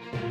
नमस्कार,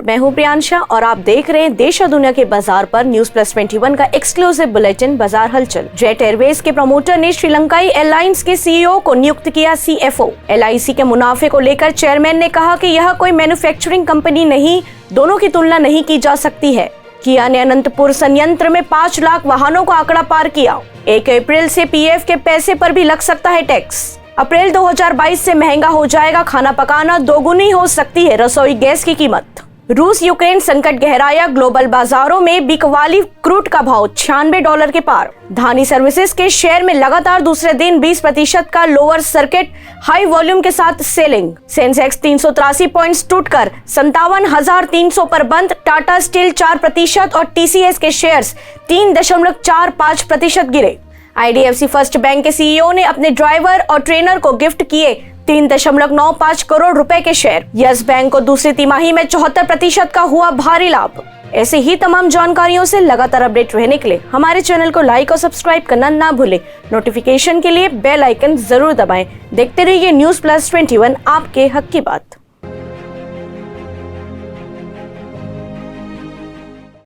मैं हूं प्रियांशा और आप देख रहे हैं देश और दुनिया के बाजार पर News+21 का एक्सक्लूसिव बुलेटिन बाजार हलचल। जेट एयरवेज के प्रमोटर ने श्रीलंकाई एयरलाइंस के सीईओ को नियुक्त किया CFO। LIC के मुनाफे को लेकर चेयरमैन ने कहा कि यह कोई मैन्युफैक्चरिंग कंपनी नहीं, दोनों की तुलना नहीं की जा सकती है। किया ने अनंतपुर संयंत्र में 5 लाख वाहनों का आंकड़ा पार किया। 1 अप्रैल से PF के पैसे पर भी लग सकता है टैक्स। अप्रैल 2022 से महंगा हो जाएगा खाना पकाना, दोगुनी हो सकती है रसोई गैस की कीमत। रूस यूक्रेन संकट गहराया, ग्लोबल बाजारों में बिकवाली क्रूड का भाव $96 के पार। धानी सर्विसेज के शेयर में लगातार दूसरे दिन 20% का लोअर सर्किट हाई वॉल्यूम के साथ सेलिंग। सेंसेक्स 383 पॉइंट्स टूटकर 57,300 पर बंद। टाटा स्टील 4% और TCS के शेयर्स 3.45% गिरे। IDFC फर्स्ट बैंक के CEO ने अपने ड्राइवर और ट्रेनर को गिफ्ट किए 3.95 करोड़ रुपए के शेयर। यस बैंक को दूसरी तिमाही में 74% का हुआ भारी लाभ। ऐसे ही तमाम जानकारियों से लगातार अपडेट रहने के लिए हमारे चैनल को लाइक और सब्सक्राइब करना ना भूलें। नोटिफिकेशन के लिए बेल आइकन जरूर दबाएं। देखते रहिए News+21, आपके हक की बात।